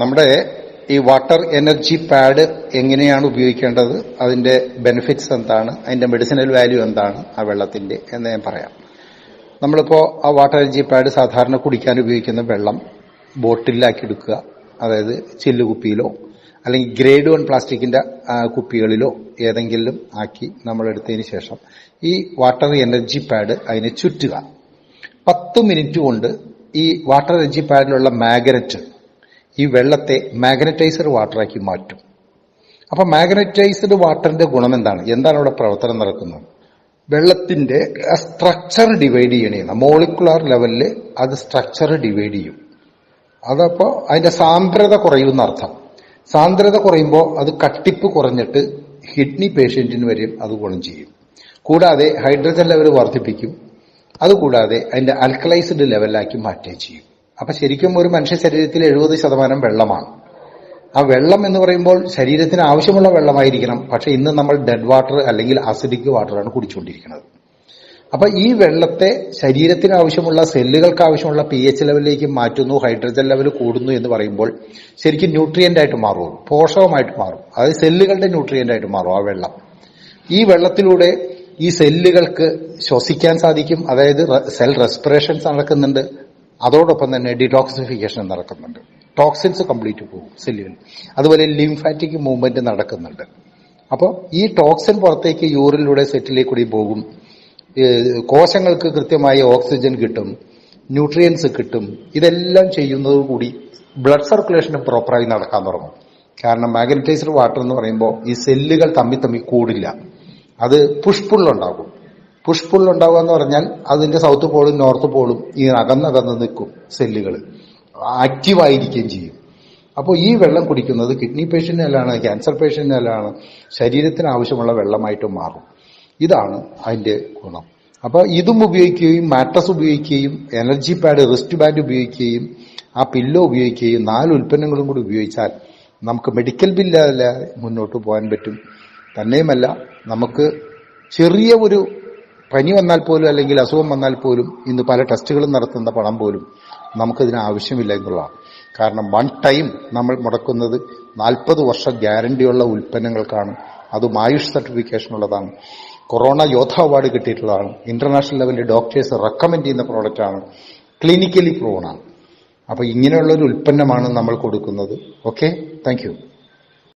നമ്മുടെ ഈ water energy pad എങ്ങനെയാണ് ഉപയോഗിക്കേണ്ടത്, അതിന്റെ ബെനിഫിറ്റ്സ് എന്താണ്, അതിന്റെ മെഡിസിനൽ വാല്യൂ എന്താണ് ആ വെള്ളത്തിന്റെ എന്ന് ഞാൻ പറയാം. നമ്മളിപ്പോ ആ വാട്ടർ എനർജി പാഡ് സാധാരണ കുടിക്കാൻ ഉപയോഗിക്കുന്ന വെള്ളം ബോട്ടിലാക്കി എടുക്കുക, അതായത് ചില്ലുകുപ്പിയിലോ അല്ലെങ്കിൽ ഗ്രേഡ് 1 പ്ലാസ്റ്റിക്കിന്റെ കുപ്പികളിലോ ഏതെങ്കിലും ആക്കി നമ്മൾ എടുത്തതിന് ശേഷം ഈ വാട്ടർ എനർജി പാഡ് അതിനെ ചുറ്റുക. 10 മിനിറ്റ് കൊണ്ട് ഈ വാട്ടർ എനർജി പാഡിലുള്ള മാഗ്നറ്റ് ഈ വെള്ളത്തെ മാഗ്നറ്റൈസർ വാട്ടറാക്കി മാറ്റും. അപ്പൊ മാഗ്നറ്റൈസ്ഡ് വാട്ടറിന്റെ ഗുണം എന്താണ് അവിടെ പ്രവർത്തനം നടക്കുന്നത്? വെള്ളത്തിന്റെ സ്ട്രക്ചർ ഡിവൈഡ് ചെയ്യണ മോളിക്കുലാർ ലെവലില് അത് സ്ട്രക്ചർ ഡിവൈഡ് ചെയ്യും. അതപ്പോ അതിന്റെ സാന്ദ്രത കുറയുന്ന അർത്ഥം. സാന്ദ്രത കുറയുമ്പോൾ അത് കട്ടിപ്പ് കുറഞ്ഞിട്ട് കിഡ്നി പേഷ്യന്റിന് വരെയും അത് ഗുണം ചെയ്യും. കൂടാതെ ഹൈഡ്രജൻ ലെവൽ വർദ്ധിപ്പിക്കും. അതുകൂടാതെ അതിന്റെ ആൽക്കലൈസ്ഡ് ലെവലിലാക്കി മാറ്റുകയും ചെയ്യും. അപ്പൊ ശരിക്കും ഒരു മനുഷ്യ ശരീരത്തിൽ 70% വെള്ളമാണ്. ആ വെള്ളം എന്ന് പറയുമ്പോൾ ശരീരത്തിന് ആവശ്യമുള്ള വെള്ളമായിരിക്കണം. പക്ഷെ ഇന്ന് നമ്മൾ ഡെഡ് വാട്ടർ അല്ലെങ്കിൽ അസിഡിക് വാട്ടറാണ് കുടിച്ചുകൊണ്ടിരിക്കുന്നത്. അപ്പൊ ഈ വെള്ളത്തെ ശരീരത്തിന് ആവശ്യമുള്ള സെല്ലുകൾക്ക് ആവശ്യമുള്ള pH ലെവലിലേക്ക് മാറ്റുന്നു, ഹൈഡ്രജൻ ലെവൽ കൂടുന്നു എന്ന് പറയുമ്പോൾ ശരിക്കും ന്യൂട്രിയന്റ് ആയിട്ട് മാറും, പോഷകമായിട്ട് മാറും. അതായത് സെല്ലുകളുടെ ന്യൂട്രിയന്റ് ആയിട്ട് മാറും ആ വെള്ളം. ഈ വെള്ളത്തിലൂടെ ഈ സെല്ലുകൾക്ക് ശ്വസിക്കാൻ സാധിക്കും. അതായത് സെൽ റെസ്പിറേഷൻസ് നടക്കുന്നുണ്ട്. അതോടൊപ്പം തന്നെ ഡിറ്റോക്സിഫിക്കേഷൻ നടക്കുന്നുണ്ട്. ടോക്സിൻസ് കംപ്ലീറ്റ് പോകും സെല്ലുകളിൽ. അതുപോലെ ലിംഫാറ്റിക് മൂവ്മെന്റ് നടക്കുന്നുണ്ട്. അപ്പോൾ ഈ ടോക്സിൻ പുറത്തേക്ക് യൂറിനിലൂടെ സെറ്റിലേക്ക് കൂടി പോകും. കോശങ്ങൾക്ക് കൃത്യമായ ഓക്സിജൻ കിട്ടും, ന്യൂട്രിയൻസ് കിട്ടും. ഇതെല്ലാം ചെയ്യുന്നതോടുകൂടി ബ്ലഡ് സർക്കുലേഷനും പ്രോപ്പറായി നടക്കാൻ തുടങ്ങും. കാരണം മാഗ്നറ്റൈസ്ഡ് വാട്ടർ എന്ന് പറയുമ്പോൾ ഈ സെല്ലുകൾ തമ്മിൽ കൂടില്ല. അത് പുഷ്പുള്ളുണ്ടാകും. പുഷ്പുള്ളുണ്ടാവുക എന്ന് പറഞ്ഞാൽ അതിന്റെ സൗത്ത് പോളും നോർത്ത് പോളും ഈ അകന്നകന്ന് നിൽക്കും. സെല്ലുകൾ ആക്റ്റീവായിരിക്കുകയും ചെയ്യും. അപ്പോൾ ഈ വെള്ളം കുടിക്കുന്നത് കിഡ്നി പേഷ്യന്റിനാണ്, ക്യാൻസർ പേഷ്യന്റിനാണ്, ശരീരത്തിന് ആവശ്യമുള്ള വെള്ളമായിട്ട് മാറും. ഇതാണ് അതിന്റെ ഗുണം. അപ്പൊ ഇതും ഉപയോഗിക്കുകയും മാട്രസ് ഉപയോഗിക്കുകയും എനർജി പാഡ് റിസ്റ്റ് ബാൻഡ് ഉപയോഗിക്കുകയും ആ പില്ലോ ഉപയോഗിക്കുകയും 4 ഉൽപ്പന്നങ്ങളും കൂടി ഉപയോഗിച്ചാൽ നമുക്ക് മെഡിക്കൽ ബില്ലാതെ മുന്നോട്ട് പോകാൻ പറ്റും. തന്നെയുമല്ല, നമുക്ക് ചെറിയ ഒരു പനി വന്നാൽ പോലും അല്ലെങ്കിൽ അസുഖം വന്നാൽ പോലും ഇന്ന് പല ടെസ്റ്റുകളും നടത്തുന്ന പണം പോലും നമുക്കതിന് ആവശ്യമില്ല എന്നുള്ളതാണ്. കാരണം 1 ടൈം നമ്മൾ മുടക്കുന്നത് 40 വർഷം ഗ്യാരണ്ടിയുള്ള ഉൽപ്പന്നങ്ങൾക്കാണ്. അതും ആയുഷ് സർട്ടിഫിക്കേഷൻ ഉള്ളതാണ്. കൊറോണ യോദ്ധ അവാർഡ് കിട്ടിയിട്ടുള്ളതാണ്. ഇന്റർനാഷണൽ ലെവലിൽ ഡോക്ടേഴ്സ് റെക്കമെൻഡ് ചെയ്യുന്ന പ്രോഡക്റ്റാണ്. ക്ലിനിക്കലി പ്രൂവൺ ആണ്. അപ്പൊ ഇങ്ങനെയുള്ളൊരു ഉൽപ്പന്നമാണ് നമ്മൾ കൊടുക്കുന്നത്. Okay, thank you.